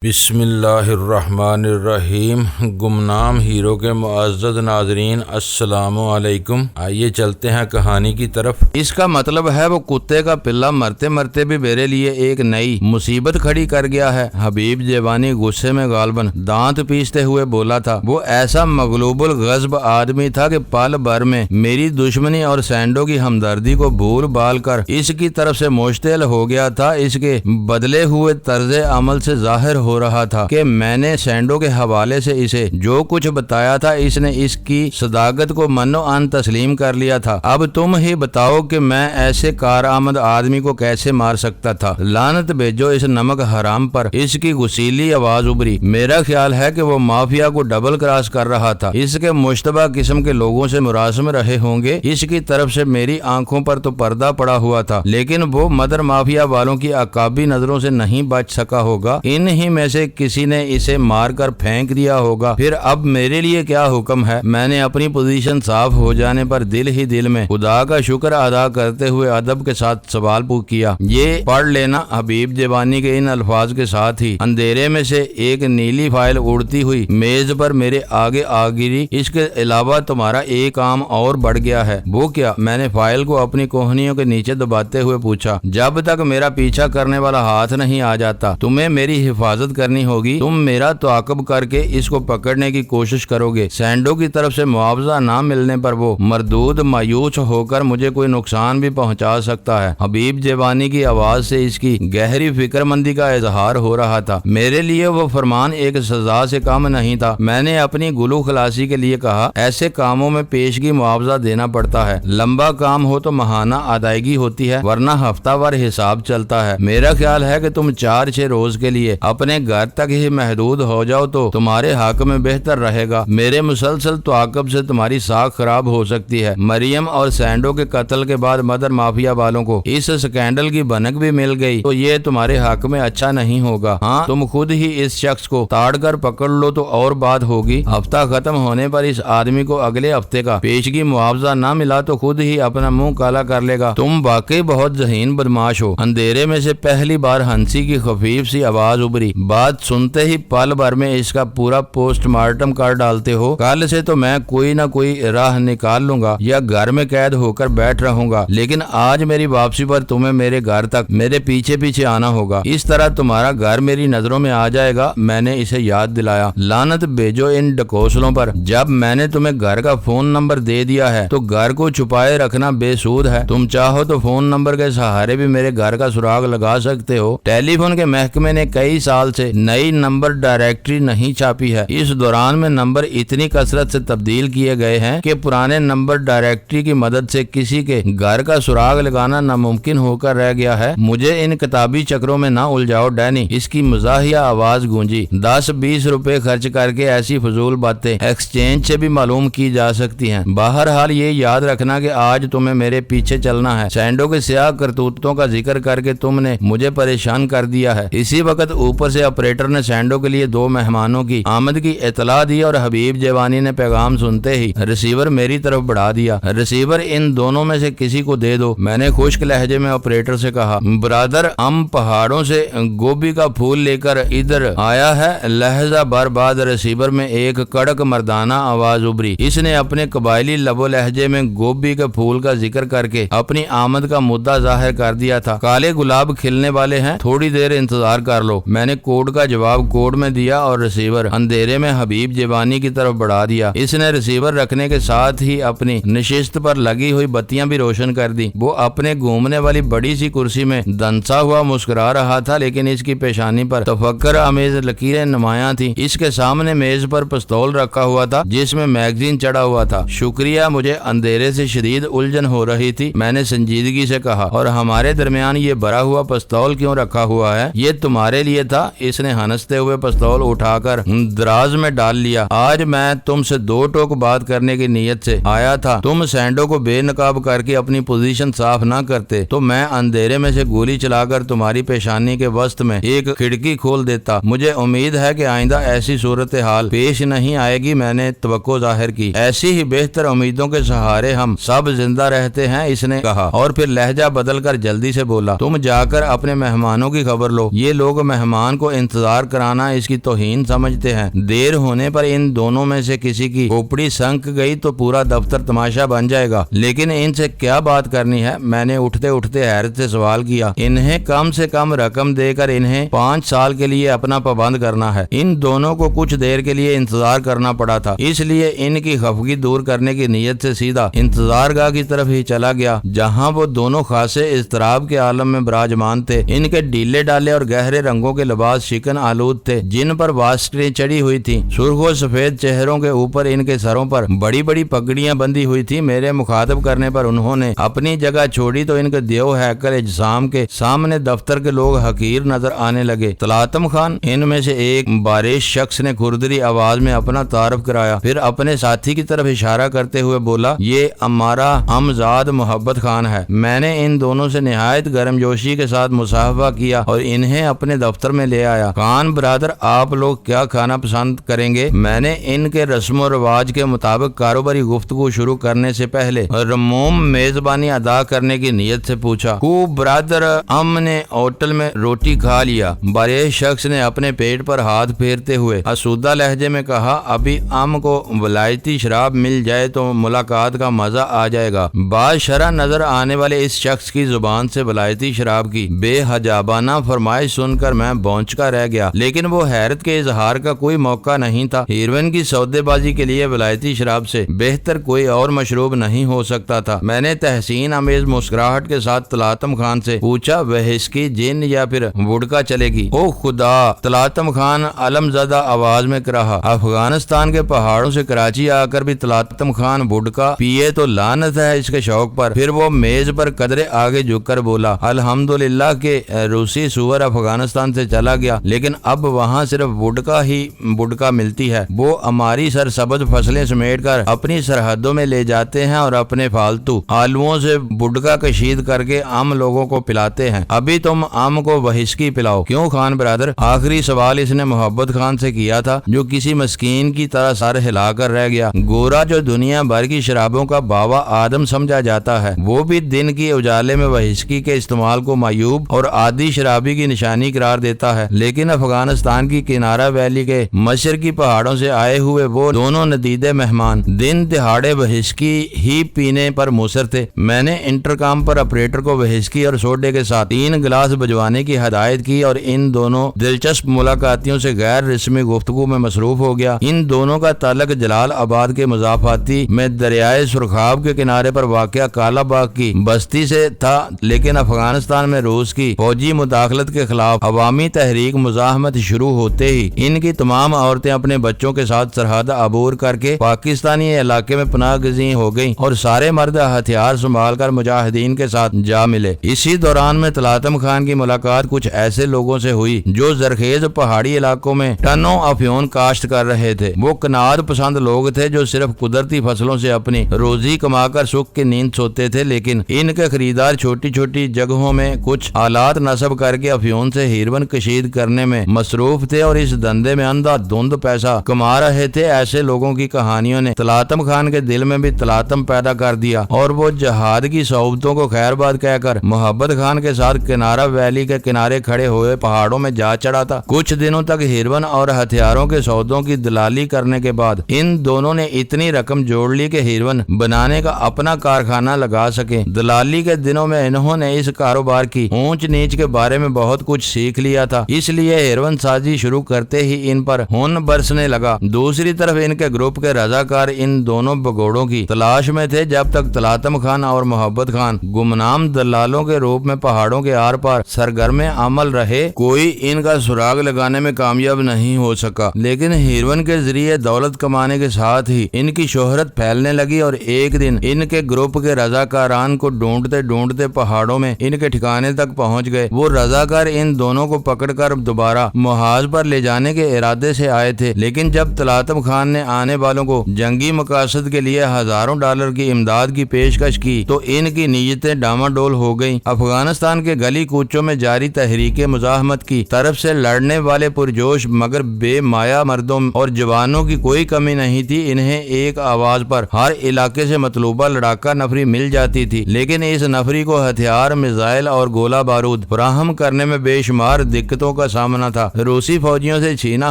بسم اللہ الرحمن الرحیم۔ گمنام ہیرو کے معزز ناظرین السلام علیکم۔ آئیے چلتے ہیں کہانی کی طرف۔ اس کا مطلب ہے وہ کتے کا پلہ مرتے مرتے بھی میرے لیے ایک نئی مصیبت کھڑی کر گیا ہے۔ حبیب جیوانی غصے میں غالباً دانت پیستے ہوئے بولا تھا۔ وہ ایسا مغلوب الغضب آدمی تھا کہ پل بھر میں میری دشمنی اور سینڈو کی ہمدردی کو بھول بال کر اس کی طرف سے مشتعل ہو گیا تھا۔ اس کے بدلے ہوئے طرز عمل سے ظاہر ہو رہا تھا کہ میں نے سینڈو کے حوالے سے اسے جو کچھ بتایا تھا اس نے اس کی صداقت کو منو ان تسلیم کر لیا تھا۔ اب تم ہی بتاؤ کہ میں ایسے کارآمد آدمی کو کیسے مار سکتا تھا۔ لعنت بھیجو اس نمک حرام پر۔ اس کی غسیلی آواز ابھری۔ میرا خیال ہے کہ وہ مافیا کو ڈبل کراس کر رہا تھا۔ اس کے مشتبہ قسم کے لوگوں سے مراسم رہے ہوں گے۔ اس کی طرف سے میری آنکھوں پر تو پردہ پڑا ہوا تھا، لیکن وہ مدر مافیا والوں کی عقابی نظروں سے نہیں بچ سکا ہوگا۔ ان ہی میں سے کسی نے اسے مار کر پھینک دیا ہوگا۔ پھر اب میرے لیے کیا حکم ہے؟ میں نے اپنی پوزیشن صاف ہو جانے پر دل ہی دل میں خدا کا شکر ادا کرتے ہوئے ادب کے ساتھ سوال کیا۔ یہ پڑھ لینا۔ حبیب جیوانی کے ان الفاظ کے ساتھ ہی اندھیرے میں سے ایک نیلی فائل اڑتی ہوئی میز پر میرے آگے آ گری۔ اس کے علاوہ تمہارا ایک کام اور بڑھ گیا ہے۔ وہ کیا؟ میں نے فائل کو اپنی کوہنیوں کے نیچے دباتے ہوئے پوچھا۔ جب تک میرا پیچھا کرنے والا ہاتھ نہیں آ جاتا تمہیں میری حفاظت کرنی ہوگی۔ تم میرا تعاقب کر کے اس کو پکڑنے کی کوشش کرو گے۔ سینڈو کی طرف سے معاوضہ نہ ملنے پر وہ مردود مایوس ہو کر مجھے کوئی نقصان بھی پہنچا سکتا ہے۔ حبیب جیوانی کی آواز سے اس کی گہری فکر مندی کا اظہار ہو رہا تھا۔ میرے لیے وہ فرمان ایک سزا سے کم نہیں تھا۔ میں نے اپنی گلو خلاصی کے لیے کہا، ایسے کاموں میں پیشگی معاوضہ دینا پڑتا ہے۔ لمبا کام ہو تو ماہانہ ادائیگی ہوتی ہے، ورنہ ہفتہ وار حساب چلتا ہے۔ میرا خیال ہے کہ تم 4-6 روز کے لیے اپنے گھر تک ہی محدود ہو جاؤ تو تمہارے حق میں بہتر رہے گا۔ میرے مسلسل تعاقب سے تمہاری ساکھ خراب ہو سکتی ہے۔ مریم اور سینڈو کے قتل کے بعد مدر مافیا والوں کو اس سکینڈل کی بھنک بھی مل گئی تو یہ تمہارے حق میں اچھا نہیں ہوگا۔ ہاں، تم خود ہی اس شخص کو تاڑ کر پکڑ لو تو اور بات ہوگی۔ ہفتہ ختم ہونے پر اس آدمی کو اگلے ہفتے کا پیشگی معاوضہ نہ ملا تو خود ہی اپنا منہ کالا کر لے گا۔ تم واقعی بہت ذہین بدماش ہو۔ اندھیرے میں سے پہلی بار ہنسی کی خفیف سی آواز ابھری۔ بات سنتے ہی پل بھر میں اس کا پورا پوسٹ مارٹم کر ڈالتے ہو۔ کل سے تو میں کوئی نہ کوئی راہ نکال لوں گا یا گھر میں قید ہو کر بیٹھ رہوں گا، لیکن آج میری واپسی پر تمہیں میرے گھر تک میرے پیچھے پیچھے آنا ہوگا۔ اس طرح تمہارا گھر میری نظروں میں آ جائے گا۔ میں نے اسے یاد دلایا۔ لعنت بھیجو ان ڈکوسلوں پر۔ جب میں نے تمہیں گھر کا فون نمبر دے دیا ہے تو گھر کو چھپائے رکھنا بے سود ہے۔ تم چاہو تو فون نمبر کے سہارے بھی میرے گھر کا سراغ لگا سکتے ہو۔ ٹیلی فون کے محکمے نے کئی سال سے نئی نمبر ڈائریکٹری نہیں چھاپی ہے۔ اس دوران میں نمبر اتنی کثرت سے تبدیل کیے گئے ہیں کہ پرانے نمبر ڈائریکٹری کی مدد سے کسی کے گھر کا سراغ لگانا ناممکن ہو کر رہ گیا ہے۔ مجھے ان کتابی چکروں میں نہ الجھاؤ ڈینی۔ اس کی مزاحیہ آواز گونجی۔ 10-20 روپے خرچ کر کے ایسی فضول باتیں ایکسچینج سے بھی معلوم کی جا سکتی ہیں۔ بہرحال یہ یاد رکھنا کہ آج تمہیں میرے پیچھے چلنا ہے۔ سینڈو کے سیاہ کرتوتوں کا ذکر کر کے تم نے مجھے پریشان کر دیا ہے۔ اسی وقت اوپر سے آپریٹر نے سینڈو کے لیے 2 مہمانوں کی آمد کی اطلاع دی اور حبیب جیوانی نے پیغام سنتے ہی ریسیور میری طرف بڑھا دیا۔ ریسیور ان دونوں میں سے کسی کو دے دو، میں نے خشک لہجے میں آپریٹر سے کہا۔ برادر ہم پہاڑوں سے گوبھی کا پھول لے کر ادھر آیا ہے۔ لہجہ بر بعد ریسیور میں ایک کڑک مردانہ آواز ابھری۔ اس نے اپنے قبائلی لب و لہجے میں گوبھی کے پھول کا ذکر کر کے اپنی آمد کا مدعا ظاہر کر دیا تھا۔ کالے گلاب کھلنے والے ہیں، تھوڑی دیر انتظار کر لو۔ میں نے کوڈ کا جواب کوڈ میں دیا اور ریسیور اندھیرے میں حبیب جیوانی کی طرف بڑھا دیا۔ اس نے ریسیور رکھنے کے ساتھ ہی اپنی نشست پر لگی ہوئی بتیاں بھی روشن کر دی۔ وہ اپنے گھومنے والی بڑی سی کرسی میں دنسا ہوا مسکرا رہا تھا، لیکن اس کی پیشانی پر تفکر آمیز لکیریں نمایاں تھیں۔ اس کے سامنے میز پر پستول رکھا ہوا تھا جس میں میگزین چڑھا ہوا تھا۔ شکریہ، مجھے اندھیرے سے شدید الجھن ہو رہی تھی۔ میں نے سنجیدگی سے کہا، اور ہمارے درمیان یہ بھرا ہوا پستول کیوں رکھا ہوا ہے؟ یہ تمہارے لیے تھا۔ اس نے ہنستے ہوئے پستول اٹھا کر دراز میں ڈال لیا۔ آج میں تم سے 2 ٹوک بات کرنے کی نیت سے آیا تھا۔ تم سینڈو کو بے نقاب کر کے اپنی پوزیشن صاف نہ کرتے تو میں اندھیرے میں سے گولی چلا کر تمہاری پیشانی کے وسط میں ایک کھڑکی کھول دیتا۔ مجھے امید ہے کہ آئندہ ایسی صورتحال پیش نہیں آئے گی۔ میں نے توقع ظاہر کی۔ ایسی ہی بہتر امیدوں کے سہارے ہم سب زندہ رہتے ہیں، اس نے کہا، اور پھر لہجہ بدل کر جلدی سے بولا، تم جا کر اپنے مہمانوں کی خبر لو۔ یہ لوگ مہمان کو کو انتظار کرانا اس کی توہین سمجھتے ہیں۔ دیر ہونے پر ان دونوں میں سے کسی کی کھوپڑی سنک گئی تو پورا دفتر تماشا بن جائے گا، لیکن ان سے کیا بات کرنی ہے؟ میں نے اٹھتے اٹھتے حیرت سے سوال کیا۔ انہیں کم سے کم رقم دے کر انہیں 5 سال کے لیے اپنا پابند کرنا ہے۔ ان دونوں کو کچھ دیر کے لیے انتظار کرنا پڑا تھا، اس لیے ان کی خفگی دور کرنے کی نیت سے سیدھا انتظار گاہ کی طرف ہی چلا گیا، جہاں وہ دونوں خاصے اضطراب کے عالم میں براجمان تھے۔ ان کے ڈیلے ڈالے اور گہرے رنگوں کے لباس شکن آلود تھے، جن پر واسکٹیں چڑھی ہوئی تھیں۔ سرخ و سفید چہروں کے اوپر ان کے سروں پر بڑی بڑی پگڑیاں بندھی ہوئی تھی۔ میرے مخاطب کرنے پر انہوں نے اپنی جگہ چھوڑی تو ان کے دیو ہیکل اجسام کے سامنے دفتر کے لوگ حقیر نظر آنے لگے۔ طلاتم خان، ان میں سے ایک بارش شخص نے کھردری آواز میں اپنا تعارف کرایا، پھر اپنے ساتھی کی طرف اشارہ کرتے ہوئے بولا، یہ ہمارا ہمزاد محبت خان ہے۔ میں نے ان دونوں سے نہایت گرم جوشی کے ساتھ مصافحہ کیا اور انہیں اپنے دفتر میں لے آیا۔ خان برادر، آپ لوگ کیا کھانا پسند کریں گے؟ میں نے ان کے رسم و رواج کے مطابق کاروباری گفتگو شروع کرنے سے پہلے رموم میزبانی ادا کرنے کی نیت سے پوچھا۔ خوب برادر، ہم نے ہوٹل میں روٹی کھا لیا، بڑے شخص نے اپنے پیٹ پر ہاتھ پھیرتے ہوئے آسودہ لہجے میں کہا۔ ابھی ہم کو ولایتی شراب مل جائے تو ملاقات کا مزہ آ جائے گا۔ بعض شرح نظر آنے والے اس شخص کی زبان سے ولایتی شراب کی بے حجابانہ فرمائش سن کر میں بونچکا رہ گیا، لیکن وہ حیرت کے اظہار کا کوئی موقع نہیں تھا۔ ہیروئن کی سودے بازی کے لیے ولایتی شراب سے بہتر کوئی اور مشروب نہیں ہو سکتا تھا۔ میں نے تحسین آمیز مسکراہٹ کے ساتھ طلاتم خان سے پوچھا، وہسکی، جن یا پھر وڈکا چلے گی؟ او خدا! طلاتم خان علم زدہ آواز میں کہا۔ افغانستان کے پہاڑوں سے کراچی آ کر بھی طلاتم خان وڈکا پیے تو لعنت ہے اس کے شوق پر۔ پھر وہ میز پر قدرے آگے جھک کر بولا، الحمدللہ کہ روسی سور افغانستان سے چلا گیا، لیکن اب وہاں صرف وڈکا ہی وڈکا ملتی ہے۔ وہ ہماری سرسبز فصلیں سمیٹ کر اپنی سرحدوں میں لے جاتے ہیں اور اپنے فالتو آلوؤں سے وڈکا کشید کر کے ہم لوگوں کو پلاتے ہیں۔ ابھی تم ہم کو وہسکی پلاؤ۔ کیوں خان برادر؟ آخری سوال اس نے محبت خان سے کیا تھا، جو کسی مسکین کی طرح سر ہلا کر رہ گیا۔ گورا جو دنیا بھر کی شرابوں کا باوا آدم سمجھا جاتا ہے، وہ بھی دن کی اجالے میں وہسکی کے استعمال کو معیوب اور عادی شرابی کی نشانی قرار دیتا ہے، لیکن افغانستان کی کنارہ ویلی کے مشرقی پہاڑوں سے آئے ہوئے وہ دونوں ندیدے مہمان دن دہاڑے وہسکی ہی پینے پر مصر تھے۔ میں نے انٹرکام پر آپریٹر کو وہسکی اور سوڈے کے ساتھ 3 گلاس بجوانے کی ہدایت کی اور ان دونوں دلچسپ ملاقاتیوں سے غیر رسمی گفتگو میں مصروف ہو گیا۔ ان دونوں کا تعلق جلال آباد کے مضافاتی میں دریائے سرخاب کے کنارے پر واقع کالا باغ کی بستی سے تھا، لیکن افغانستان میں روس کی فوجی مداخلت کے خلاف عوامی تحریک مزاحمت شروع ہوتے ہی ان کی تمام عورتیں اپنے بچوں کے ساتھ سرحد عبور کر کے پاکستانی علاقے میں پناہ گزین ہو گئیں اور سارے مرد ہتھیار سنبھال کر مجاہدین کے ساتھ جا ملے۔ اسی دوران میں طلاتم خان کی ملاقات کچھ ایسے لوگوں سے ہوئی جو زرخیز پہاڑی علاقوں میں ٹنوں افیون کاشت کر رہے تھے۔ وہ کناد پسند لوگ تھے جو صرف قدرتی فصلوں سے اپنی روزی کما کر سکھ کی نیند سوتے تھے، لیکن ان کے خریدار چھوٹی چھوٹی جگہوں میں کچھ آلات نصب کر کے افیون سے ہیروئن کشید کرنے میں مصروف تھے اور اس دھندے میں اندھا دھند پیسہ کما رہے تھے۔ ایسے لوگوں کی کہانیوں نے طلاتم خان کے دل میں بھی طلاتم پیدا کر دیا اور وہ جہاد کی صحبتوں کو خیر باد کہہ کر محبت خان کے ساتھ کنارہ ویلی کے کنارے کھڑے ہوئے پہاڑوں میں جا چڑھا تھا۔ کچھ دنوں تک ہیروئن اور ہتھیاروں کے سودوں کی دلالی کرنے کے بعد ان دونوں نے اتنی رقم جوڑ لی کہ ہیروئن بنانے کا اپنا کارخانہ لگا سکیں۔ دلالی کے دنوں میں انہوں نے اس کاروبار کی اونچ نیچ کے بارے میں بہت کچھ سیکھ لیا تھا، اس لیے ہیروئن سازی شروع کرتے ہی ان پر خون برسنے لگا۔ دوسری طرف ان کے گروپ کے رضاکار ان دونوں بگوڑوں کی تلاش میں تھے۔ جب تک طلاتم خان اور محبت خان گمنام دلالوں کے روپ میں پہاڑوں کے آر پار سرگرم عمل رہے، کوئی ان کا سراغ لگانے میں کامیاب نہیں ہو سکا۔ لیکن ہیروئن کے ذریعے دولت کمانے کے ساتھ ہی ان کی شہرت پھیلنے لگی اور ایک دن ان کے گروپ کے رضاکاران کو ڈھونڈتے ڈھونڈتے پہاڑوں میں ان کے ٹھکانے تک پہنچ گئے۔ وہ رضاکار ان دونوں کو پکڑ کر دوبارہ محاذ پر لے جانے کے ارادے سے آئے تھے، لیکن جب طلاتم خان نے آنے والوں کو جنگی مقاصد کے لیے ہزاروں ڈالر کی امداد کی پیشکش کی تو ان کی نیتیں ڈاماڈول ہو گئیں۔ افغانستان کے گلی کوچوں میں جاری تحریک مزاحمت کی طرف سے لڑنے والے پرجوش مگر بے مایا مردوں اور جوانوں کی کوئی کمی نہیں تھی۔ انہیں ایک آواز پر ہر علاقے سے مطلوبہ لڑاکا نفری مل جاتی تھی، لیکن اس نفری کو ہتھیار، میزائل اور گولہ بارود فراہم کرنے میں بے شمار دقتوں کا سامنا تھا۔ روسی فوجیوں سے چھینا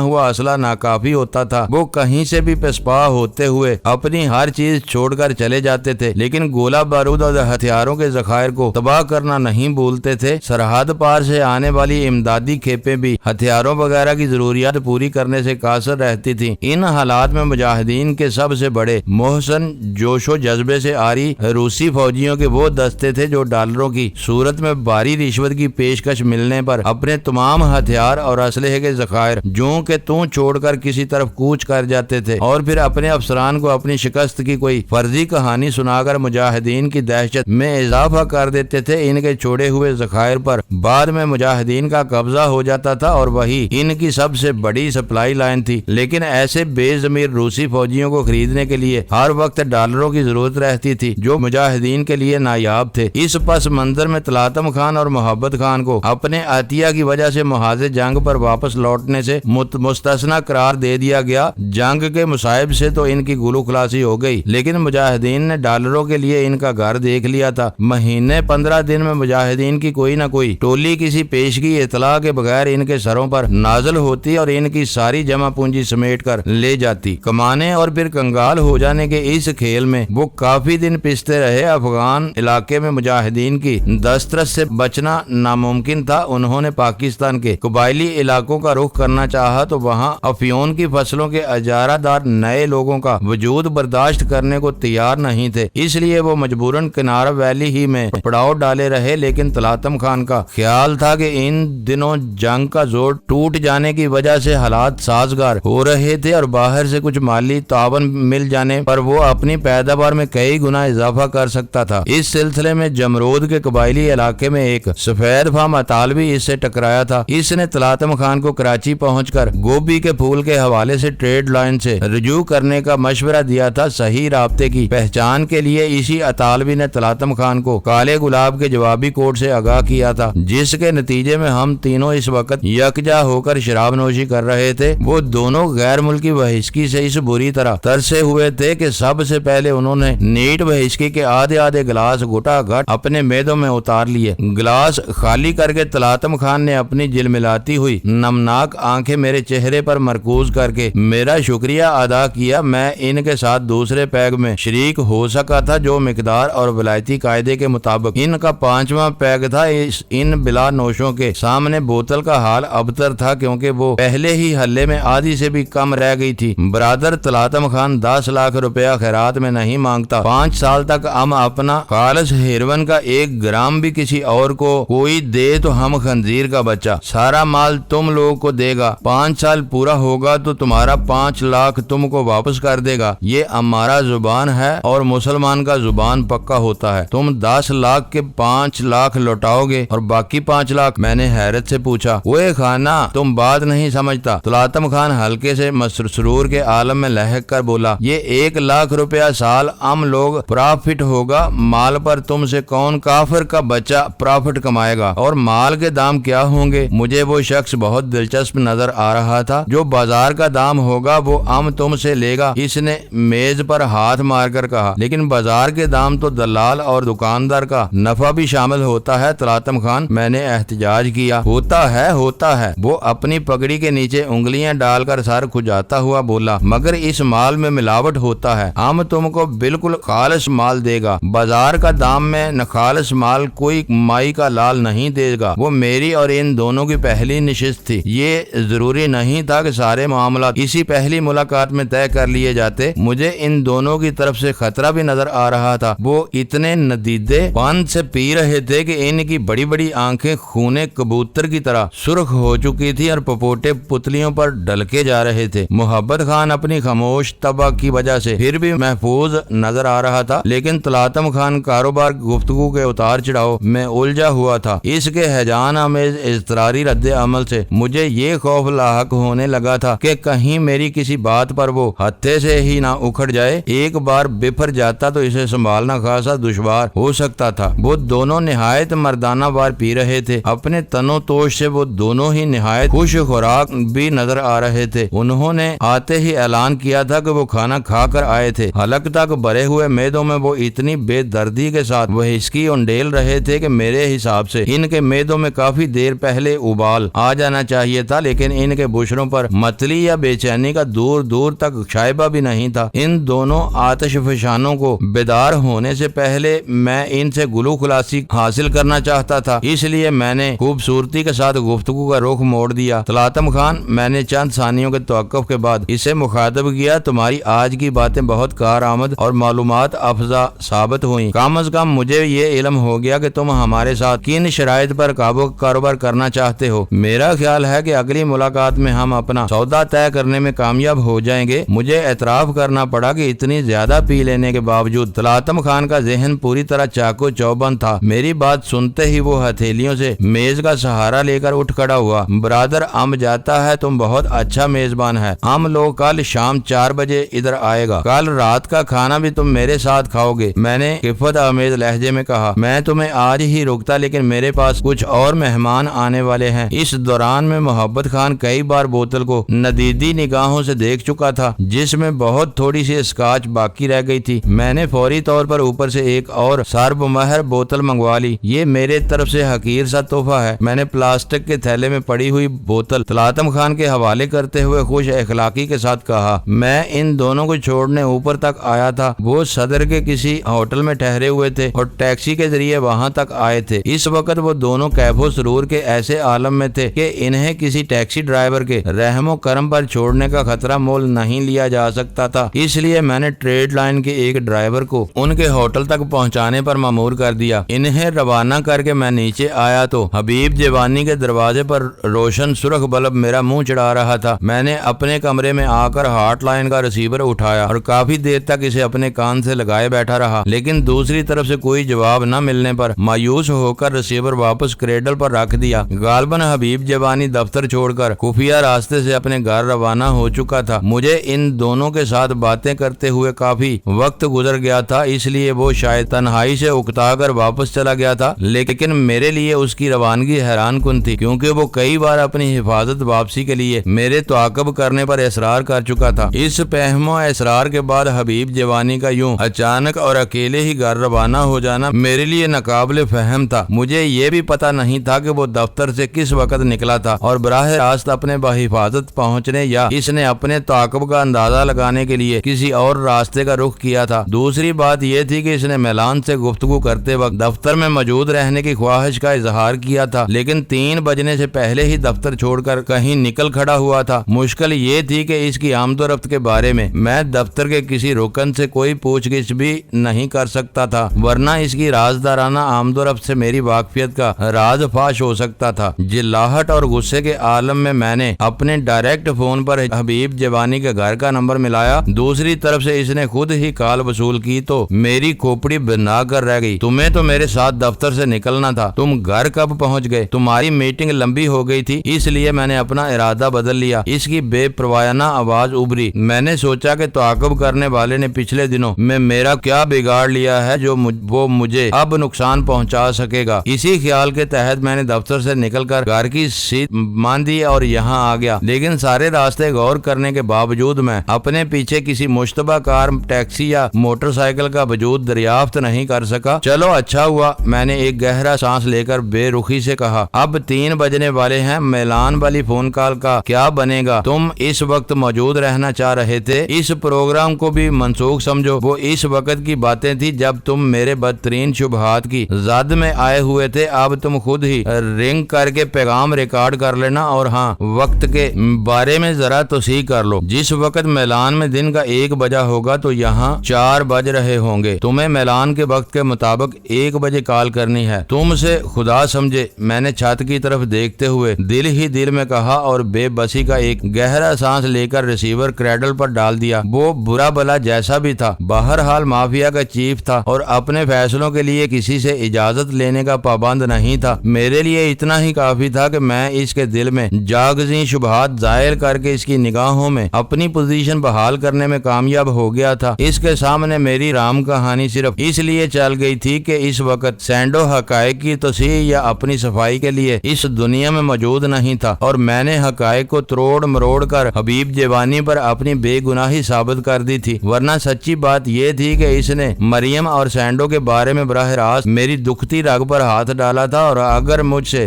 ہوا اسلحہ ناکافی ہوتا تھا، وہ کہیں سے بھی پسپا ہوتے ہوئے اپنی ہر چیز چھوڑ کر چلے جاتے تھے، لیکن گولہ بارود اور ہتھیاروں کے ذخائر کو تباہ کرنا نہیں بھولتے تھے۔ سرحد پار سے آنے والی امدادی کھیپیں بھی ہتھیاروں وغیرہ کی ضروریات پوری کرنے سے قاصر رہتی تھیں۔ ان حالات میں مجاہدین کے سب سے بڑے محسن جوش و جذبے سے آری روسی فوجیوں کے وہ دستے تھے جو ڈالروں کی صورت میں بھاری رشوت کی پیشکش ملنے پر اپنے تمام ہتھیار اور اسلحے کے ذخائر جوں کے توں چھوڑ کر کسی طرف کوچ کر جاتے تھے، اور پھر اپنے افسران کو اپنی شکست کی کوئی فرضی کہانی سنا کر مجاہدین کی دہشت میں اضافہ کر دیتے تھے۔ ان کے چھوڑے ہوئے ذخائر پر بعد میں مجاہدین کا قبضہ ہو جاتا تھا اور وہی ان کی سب سے بڑی سپلائی لائن تھی، لیکن ایسے بے ضمیر روسی فوجیوں کو خریدنے کے لیے ہر وقت ڈالروں کی ضرورت رہتی تھی جو مجاہدین کے لیے نایاب تھے۔ اس پس منظر میں طلاتم خان اور محبت خان کو اپنے عطیہ کی وجہ سے محاذ جنگ پر واپس لوٹنے سے مستثنا قرار دے دیا گیا۔ جنگ کے مصائب سے تو ان کی گلو خلاصی ہو گئی، لیکن مجاہدین نے ڈالروں کے لیے ان کا گھر دیکھ لیا تھا۔ مہینے 15 دن میں مجاہدین کی کوئی نہ کوئی ٹولی کسی پیشگی اطلاع کے بغیر ان کے سروں پر نازل ہوتی اور ان کی ساری جمع پونجی سمیٹ کر لے جاتی۔ کمانے اور پھر کنگال ہو جانے کے اس کھیل میں وہ کافی دن پستے رہے۔ افغان علاقے میں مجاہدین کی دسترس سے بچنا ناممکن تھا۔ انہوں نے پاکستان کے قبائلی علاقوں کا رخ کرنا چاہا تو وہاں افیون کی فصلوں کے اجارہ دار نئے لوگوں کا وجود برداشت کرنے کو تیار نہیں تھے، اس لیے وہ مجبوراً کنار ویلی ہی میں پڑاؤ ڈالے رہے۔ لیکن طلاتم خان کا خیال تھا کہ ان دنوں جنگ کا زور ٹوٹ جانے کی وجہ سے حالات سازگار ہو رہے تھے اور باہر سے کچھ مالی تعاون مل جانے پر وہ اپنی پیداوار میں کئی گنا اضافہ کر سکتا تھا۔ اس سلسلے میں جمرود کے قبائلی علاقے میں ایک سفید فام اطالوی اس سے ٹکرایا تھا۔ اس نے طلاتم خان کو کراچی پہنچ کر گوبھی کے پھول کے حوالے سے ٹریڈ لائن سے رجوع کرنے کا مشورہ دیا تھا۔ صحیح رابطے کی پہچان کے لیے اسی اطالوی نے طلاتم خان کو کالے گلاب کے جوابی کوڈ سے آگاہ کیا تھا، جس کے نتیجے میں ہم تینوں اس وقت یکجا ہو کر شراب نوشی کر رہے تھے۔ وہ دونوں غیر ملکی وحشکی سے اس بری طرح ترسے ہوئے تھے کہ سب سے پہلے انہوں نے نیٹ وحشکی کے آدھے گلاس گھٹا گھٹ اپنے میدوں میں اتار لیے۔ گلاس خالی کر کے طلاتم خان نے اپنی جلملاتی ہوئی نمناک آنکھیں میرے چہرے پر مرکوز کر کے میرا شکریہ ادا کیا۔ میں ان کے ساتھ دوسرے پیگ میں شریک ہو سکا تھا جو مقدار اور ولایتی قاعدے کے مطابق ان کا 5واں پیگ تھا۔ ان بلا نوشوں کے سامنے بوتل کا حال ابتر تھا کیونکہ وہ پہلے ہی حلے میں آدھی سے بھی کم رہ گئی تھی۔ برادر طلاتم خان 10 لاکھ روپیہ خیرات میں نہیں مانگتا۔ 5 سال تک ہم اپنا خالص ہیروین کا 1 گرام بھی کسی اور کو کوئی دے تو ہم خنزیر کا بچہ، سارا مال تم لوگوں کو دے گا۔ 5 سال پورا ہوگا تو تمہارا 5 لاکھ تم کو واپس کر دے گا۔ یہ ہمارا زبان ہے اور مسلمان کا زبان پکا ہوتا ہے۔ تم 10 لاکھ کے 5 لاکھ لوٹاؤ گے اور باقی 5 لاکھ؟ میں نے حیرت سے پوچھا۔ وہ خانہ تم بات نہیں سمجھتا۔ طلاتم خان ہلکے سے مسرور کے عالم میں لہک کر بولا، یہ 1 لاکھ روپیہ سال ہم لوگ پرافٹ ہوگا۔ مال پر تم سے کون کافر کا بچہ پرافٹ کمائے گا؟ اور مال کے دام کیا ہوں گے؟ مجھے وہ شخص بہت دلچسپ نظر آ رہا تھا۔ جو بازار کا دام ہوگا وہ ہم تم سے لے گا، اس نے میز پر ہاتھ مار کر کہا۔ لیکن بازار کے دام تو دلال اور دکاندار کا نفع بھی شامل ہوتا ہے طلاتم خان، میں نے احتجاج کیا۔ ہوتا ہے وہ اپنی پگڑی کے نیچے انگلیاں ڈال کر سر کھجاتا ہوا بولا، مگر اس مال میں ملاوٹ ہوتا ہے۔ ہم تم کو بالکل خالص مال دے گا۔ بازار کا دام میں نہ خالص مال کوئی مائی کا لال نہیں دے گا۔ وہ میری اور ان دونوں کی پہلی نشست تھی۔ یہ ضروری نہیں تھا کہ سارے معاملات اسی پہلی ملاقات میں طے کر لیے جاتے۔ مجھے ان دونوں کی طرف سے خطرہ بھی نظر آ رہا تھا۔ وہ اتنے ندیدے پان سے پی رہے تھے کہ ان کی بڑی بڑی آنکھیں خونے کبوتر کی طرح سرخ ہو چکی تھی اور پپوٹے پتلیوں پر ڈلکے جا رہے تھے۔ محبت خان اپنی خاموش طبع کی وجہ سے پھر بھی محفوظ نظر آ رہا تھا، لیکن طلاتم خان کاروبار گفتگو کے اتار چڑھاؤ میں الجھا ہوا تھا۔ اس کے ہیجان آمیز اضطراری رد عمل سے مجھے یہ خوف لاحق ہونے لگا تھا کہ کہیں میری کسی بات پر وہ ہتھے سے ہی نہ اکھڑ جائے۔ ایک بار بفر جاتا تو اسے سنبھالنا خاصا دشوار ہو سکتا تھا۔ وہ دونوں نہایت مردانہ وار پی رہے تھے۔ اپنے تنو توش سے وہ دونوں ہی نہایت خوش خوراک بھی نظر آ رہے تھے۔ انہوں نے آتے ہی اعلان کیا تھا کہ وہ کھانا کھا کر آئے تھے۔ حلق تک بھرے ہوئے میدوں میں وہ اتنی بے دردی کے ساتھ وہ ہسکی انڈیل رہے تھے کہ میرے حساب سے ان کے میدوں میں کافی دیر پہلے ابال آ جانا چاہیے تھا، لیکن ان کے بشروں پر متلی یا بے چینی کا دور دور تک شائبہ بھی نہیں تھا۔ ان دونوں آتش فشانوں کو بیدار ہونے سے پہلے میں ان سے گلو خلاصی حاصل کرنا چاہتا تھا، اس لیے میں نے خوبصورتی کے ساتھ گفتگو کا رخ موڑ دیا۔ طلاتم خان، میں نے چند ثانیوں کے توقف کے بعد اسے مخاطب کیا، تمہاری آج کی باتیں بہت کارآمد اور معلومات افزا ثابت ہوئیں۔ کم از کم مجھے یہ علم ہو گیا کہ تم ہمارے ساتھ کن شرائط پر کاروبار کرنا چاہتے ہو۔ میرا خیال ہے کہ اگلی ملاقات میں ہم اپنا سودا طے کرنے میں کامیاب ہو جائیں گے۔ مجھے اعتراف کرنا پڑا کہ اتنی زیادہ پی لینے کے باوجود طلاتم خان کا ذہن پوری طرح چاقو چوبند تھا۔ میری بات سنتے ہی وہ ہتھیلیوں سے میز کا سہارا لے کر اٹھ کھڑا ہوا۔ برادر ام جاتا ہے، تم بہت اچھا میزبان ہے۔ ہم لوگ کل شام 4 بجے ادھر آئے گا۔ کل رات کا کھانا بھی تم میرے ساتھ کھاؤ گے، میں نے خفت آمیز لہجے میں کہا۔ میں تمہیں آج ہی روکتا، لیکن میرے پاس کچھ اور مہمان آنے والے ہیں۔ اس دوران میں محبت خان کئی بار بوتل کو ندیدی نگاہوں سے دیکھ چکا تھا، جس میں بہت تھوڑی سی اسکاچ باقی رہ گئی تھی۔ میں نے فوری طور پر اوپر سے ایک اور سرب مہر بوتل منگوا لی۔ یہ میرے طرف سے حقیر سا تحفہ ہے۔ میں نے پلاسٹک کے تھیلے میں پڑی ہوئی بوتل طلاتم خان کے حوالے کرتے ہوئے خوش اخلاقی کے ساتھ کہا۔ میں ان دونوں کو چھوڑنے اوپر تک آیا تھا۔ وہ صدر کے کسی ہوٹل میں ٹھہرے ہوئے تھے اور ٹیکسی کے ذریعے وہاں تک آئے تھے۔ اس وقت وہ دونوں کیف و سرور کے ایسے عالم میں تھے کہ انہیں کسی ٹیکسی ڈرائیور کے رحم و کرم پر چھوڑنے کا خطرہ مول نہیں لیا جا سکتا تھا۔ اس لیے میں نے ٹریڈ لائن کے ایک ڈرائیور کو ان کے ہوٹل تک پہنچانے پر مامور کر دیا۔ انہیں روانہ کر کے میں نیچے آیا تو حبیب جوانی کے دروازے پر روشن سرخ بلب میرا منہ چڑھا رہا تھا۔ میں نے اپنے کمرے میں آ کر ہاٹ لائن کا ریسیور اٹھایا اور کافی دیر تک اسے اپنے کان سے لگائے بیٹھا رہا، لیکن دوسری طرف سے کوئی جواب نہ ملنے پر مایوس ہو کر ریسیور واپس کریڈل پر رکھ دیا۔ غالباً حبیب جوانی دفتر چھوڑ کر خفیہ راستے سے اپنے گھر روانہ ہو چکا تھا۔ مجھے ان دونوں کے ساتھ باتیں کرتے ہوئے کافی وقت گزر گیا تھا، اس لیے وہ شاید تنہائی سے اکتا کر واپس چلا گیا تھا، لیکن میرے لیے اس کی روانگی حیران کن تھی، کیونکہ وہ کئی بار اپنی حفاظت واپسی کے لیے میرے تعاقب کرنے پر اصرار کر چکا تھا۔ اس فہم و اصرار کے بعد حبیب جوانی کا یوں اچانک اور اکیلے ہی گھر روانہ ہو جانا میرے لیے ناقابل فہم تھا۔ مجھے یہ بھی پتا نہیں تھا کہ وہ دفتر سے کس وقت نکلا تھا اور براہ راست اپنے بحفاظت پہنچنے یا اس نے اپنے تعاقب کا اندازہ لگانے کے لیے کسی اور راستے کا رخ کیا تھا۔ دوسری بات یہ تھی کہ اس نے میلان سے گفتگو کرتے وقت دفتر میں موجود رہنے کی خواہش کا اظہار کیا تھا، لیکن 3 بجنے سے پہلے ہی دفتر چھوڑ کر کہیں نکل کھڑا ہوا تھا۔ مشکل یہ تھی کہ اس کی آمد و رفت کے بارے میں دفتر کے کسی رکن سے کوئی پوچھ گچھ بھی نہیں کر سکتا تھا، ورنہ اس کی رازدارانہ آمد و رفت سے میری واقفیت کا راز فاش ہو سکتا تھا۔ جلاہٹ اور غصے کے عالم میں نے اپنے ڈائریکٹ فون پر حبیب جوانی کے گھر کا نمبر ملایا۔ دوسری طرف سے اس نے خود ہی کال وصول کی تو میری کھوپڑی بنا کر رہ گئی۔ تمہیں تو میرے ساتھ دفتر سے نکلنا تھا، تم گھر کب پہنچ گئے؟ تمہاری میٹنگ لمبی ہو گئی تھی، اس لیے میں نے اپنا ارادہ بدل لیا۔ اس کی بے پروایانہ آواز ابھری۔ میں نے سوچا کہ تعاقب کرنے والے نے پچھلے دنوں میں میرا کیا بگاڑ لیا ہے جو وہ مجھے اب نقصان پہنچا سکے گا۔ اسی خیال کے تحت میں نے دفتر سے نکل کر گھر کی سیٹ مان دی اور یہاں آ گیا، لیکن سارے راستے غور کرنے کے باوجود میں اپنے پیچھے کسی مشتبہ کار، ٹیکسی یا موٹر سائیکل کا وجود دریافت نہیں کر سکا۔ چلو اچھا ہوا، میں نے ایک گہرا سانس لے کر بے رخی سے کہا۔ اب 3 بجنے والے ہیں، میلان والی فون کال کا کیا بنے گا؟ تم اس وقت موجود رہنا چاہ رہے تھے، اس پروگرام کو بھی منسوخ سمجھو۔ وہ اس وقت کی باتیں تھی جب تم میرے بدترین شبہات کی زد میں آئے ہوئے تھے۔ اب تم خود ہی رنگ کر کے پیغام ریکارڈ کر لینا، اور ہاں، وقت کے بارے میں ذرا توسیع کر لو۔ جس وقت میلان میں دن کا 1 بجا ہوگا تو یہاں 4 بج رہے ہوں گے۔ تمہیں میلان کے وقت کے مطابق 1 بجے کال کرنی ہے۔ تم سے خدا سمجھے، میں نے چھت کی طرف دیکھتے ہوئے دل ہی دل میں کہا اور بے بسی کا ایک گہرا سانس لے کر ریسیور کریڈل پر ڈال دیا۔ وہ برا بلا جیسا بھی تھا، بہرحال مافیا کا چیف تھا اور اپنے فیصلوں کے لیے کسی سے اجازت لینے کا پابند نہیں تھا۔ میرے لیے اتنا ہی کافی تھا کہ میں اس کے دل میں جاگزیں شبہات ظاہر کر کے اس کی نگاہوں میں اپنی پوزیشن بحال کرنے میں کامیاب ہو گیا تھا۔ اس کے سامنے میری رام کہانی صرف اس لیے چل گئی تھی کہ اس وقت سینڈو حقائق کی توسیع یا اپنی صفائی کے لیے اس دنیا میں موجود نہیں تھا، اور میں نے حقائق کو تروڑ مروڑ کر حبیب جوانی پر اپنی بے گناہی ثابت کر دی تھی۔ ورنہ سچی بات یہ تھی کہ اس نے مریم اور سینڈو کے بارے میں براہ راست میری دکھتی رگ پر ہاتھ ڈالا تھا، اور اگر مجھ سے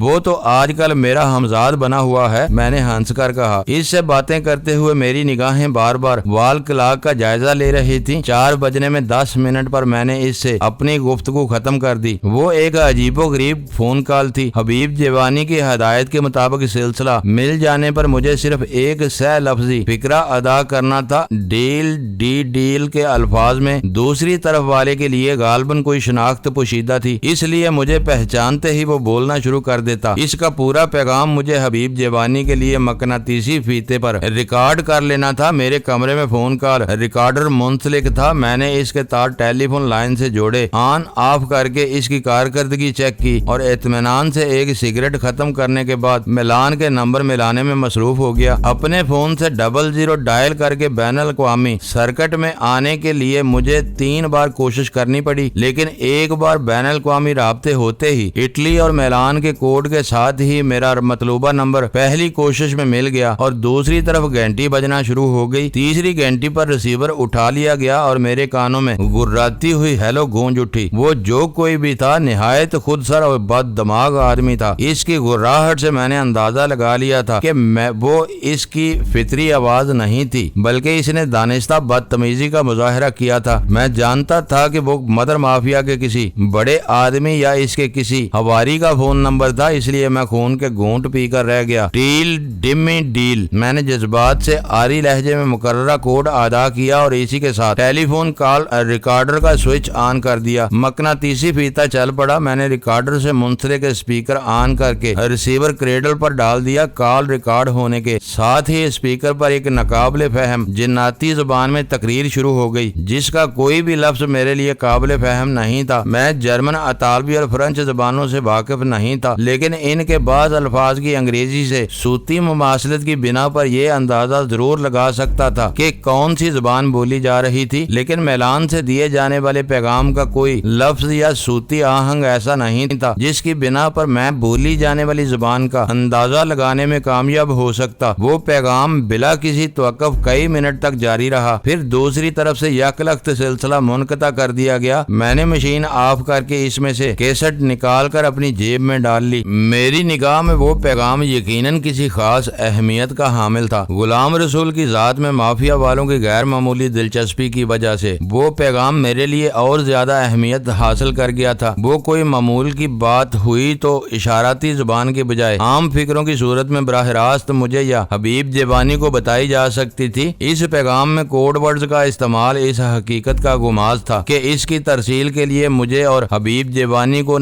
وہ تو آج کل میرا ہمزاد بنا ہوا ہے، میں نے ہنس کر کہا۔ اس سے باتیں کرتے ہوئے میری نگاہیں بار بار وال کلاک کا جائزہ لے رہی تھی۔ 4 بجنے میں 10 منٹ پر میں نے اس سے اپنی گفتگو ختم کر دی۔ وہ ایک عجیب و غریب فون کال تھی۔ حبیب جیوانی کی ہدایت کے مطابق سلسلہ مل جانے پر مجھے صرف ایک سہ لفظی فقرہ ادا کرنا تھا، ڈیل کے الفاظ میں۔ دوسری طرف والے کے لیے غالباً کوئی شناخت پوشیدہ تھی، اس لیے مجھے پہچانتے ہی وہ بولنا شروع کر دیتا۔ اس کا پورا پیغام مجھے حبیب جیوانی کے لیے مقناطیسی فیتے پر ریکارڈ کر لینا تھا۔ میرے کمرے میں فون کال ریکارڈر منسلک تھا۔ میں نے اس کے تار ٹیلی فون لائن سے جوڑے، آن آف کر کے اس کی کارکردگی چیک کی اور اطمینان سے ایک سگریٹ ختم کرنے کے بعد ملان کے نمبر ملانے میں مصروف ہو گیا۔ اپنے فون سے 00 ڈائل کر کے بین الاقوامی سرکٹ میں آنے کے لیے مجھے 3 بار کوشش کرنی پڑی، لیکن ایک بار بین الاقوامی رابطے ہوتے ہی اٹلی اور میلان کے کوڈ کے ساتھ ہی میرا مطلوبہ نمبر پہلی کوشش میں مل گیا اور دوسری طرف گھنٹی بجنا شروع ہو گئی۔ تیسری گھنٹی پر ریسیور اٹھا لیا گیا اور میرے کانوں میں گراتی ہوئی ہیلو گونج اٹھی۔ وہ جو کوئی بھی تھا نہایت خود سر اور بد دماغ آدمی تھا۔ اس کی گراہٹ سے میں نے اندازہ لگا لیا تھا کہ وہ اس کی فطری آواز نہیں تھی، بلکہ اس نے دانستہ بدتمیزی کا مظاہرہ کیا تھا۔ میں جانتا تھا کہ وہ مدر مافیا کے کسی بڑے آدمی یا اس کے کسی ہواری کا فون نمبر تھا، اس لیے میں خون کے گھونٹ پی کر رہ گیا۔ ڈیل۔ میں نے جذبات سے آری لہجے میں مقررہ کوڈ ادا کیا اور اسی کے ساتھ ٹیلی فون کال ریکارڈر کا سوئچ آن کر دیا۔ مقناطیسی فیتا چل پڑا۔ میں نے ریکارڈر سے منسلک اسپیکر آن کر کے ریسیور کریڈل پر ڈال دیا۔ کال ریکارڈ ہونے کے ساتھ ہی اسپیکر پر ایک ناقابل فہم جناتی زبان میں تقریر شروع ہو گئی، جس کا کوئی بھی لفظ میرے لیے قابل فہم نہیں تھا۔ میں جرمن، اطالوی اور فرانس زبانوں سے واقف نہیں تھا، لیکن ان کے بعض الفاظ کی انگریزی سے صوتی مماثلت کی بنا پر یہ اندازہ ضرور لگا سکتا تھا کہ کون سی زبان بولی جا رہی تھی، لیکن میلان سے دیے جانے والے پیغام کا کوئی لفظ یا صوتی آہنگ ایسا نہیں تھا جس کی بنا پر میں بولی جانے والی زبان کا اندازہ لگانے میں کامیاب ہو سکتا۔ وہ پیغام بلا کسی توقف کئی منٹ تک جاری رہا، پھر دوسری طرف سے یکلخت سلسلہ منقطع کر دیا گیا۔ میں نے مشین آف کر کے اس میں سے کیسٹ نکال کر اپنی جیب میں ڈال لی۔ میری نگاہ میں وہ پیغام یقیناً کسی خاص اہمیت کا حامل تھا۔ غلام رسول کی ذات میں مافیا والوں کی غیر معمولی دلچسپی کی وجہ سے وہ پیغام میرے لیے اور زیادہ اہمیت حاصل کر گیا تھا۔ وہ کوئی معمول کی بات ہوئی تو اشاراتی زبان کے بجائے عام فکروں کی صورت میں براہ راست مجھے یا حبیب جیوانی کو بتائی جا سکتی تھی۔ اس پیغام میں کوڈ ورڈز کا استعمال اس حقیقت کا گماز تھا کہ اس کی ترسیل کے لیے مجھے اور حبیب جیوانی کو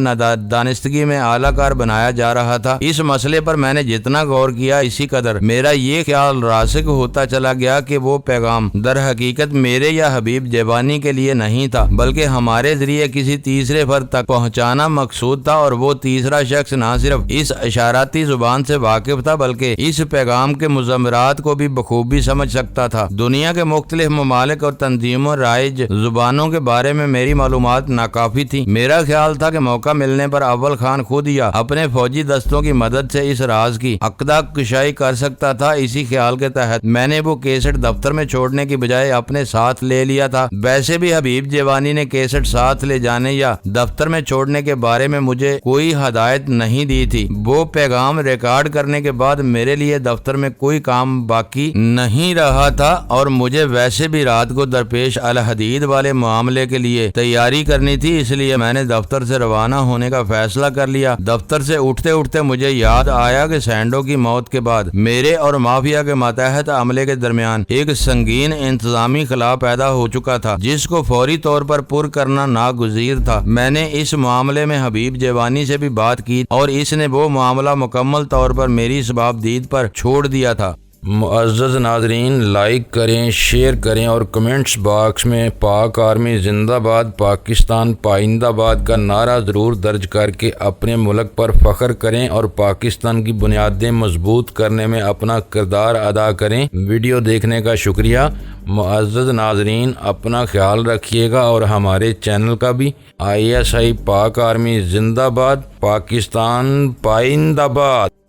دانستگی میں اعلیٰ کار بنایا جا رہا تھا۔ اس مسئلے پر میں نے جتنا غور کیا اسی قدر میرا یہ خیال راسخ ہوتا چلا گیا کہ وہ پیغام در حقیقت میرے یا حبیب جیوانی کے لیے نہیں تھا، بلکہ ہمارے ذریعے کسی تیسرے فرد تک پہنچانا مقصود تھا، اور وہ تیسرا شخص نہ صرف اس اشاراتی زبان سے واقف تھا بلکہ اس پیغام کے مضمرات کو بھی بخوبی سمجھ سکتا تھا۔ دنیا کے مختلف ممالک اور تنظیموں رائج زبانوں کے بارے میں میری معلومات ناکافی تھی۔ میرا خیال تھا کہ موقع ملنے پر اول خان خود یا اپنے فوجی دستوں کی مدد سے اس راز کی عقدہ کشائی کر سکتا تھا۔ اسی خیال کے تحت میں نے وہ کیسٹ دفتر میں چھوڑنے کی بجائے اپنے ساتھ لے لیا تھا۔ ویسے بھی حبیب جیوانی نے کیسٹ ساتھ لے جانے یا دفتر میں چھوڑنے کے بارے میں مجھے کوئی ہدایت نہیں دی تھی۔ وہ پیغام ریکارڈ کرنے کے بعد میرے لیے دفتر میں کوئی کام باقی نہیں رہا تھا اور مجھے ویسے بھی رات کو درپیش الحدید والے معاملے کے لیے تیاری کرنی تھی، اس لیے میں نے دفتر سے روانہ ہونے کا فیصلہ کر لیا۔ دفتر سے اٹھتے اٹھتے مجھے یاد آیا کہ سینڈو کی موت کے بعد میرے اور مافیا کے ماتحت عملے کے درمیان ایک سنگین انتظامی خلا پیدا ہو چکا تھا جس کو فوری طور پر پر کرنا ناگزیر تھا۔ میں نے اس معاملے میں حبیب جیوانی سے بھی بات کی اور اس نے وہ معاملہ مکمل طور پر میری اسباب دید پر چھوڑ دیا تھا۔ معزز ناظرین، لائک کریں، شیئر کریں اور کمنٹس باکس میں پاک آرمی زندہ باد، پاکستان پائندہ باد کا نعرہ ضرور درج کر کے اپنے ملک پر فخر کریں اور پاکستان کی بنیادیں مضبوط کرنے میں اپنا کردار ادا کریں۔ ویڈیو دیکھنے کا شکریہ۔ معزز ناظرین، اپنا خیال رکھیے گا اور ہمارے چینل کا بھی۔ ISI پاک آرمی زندہ باد، پاکستان پائندہ باد۔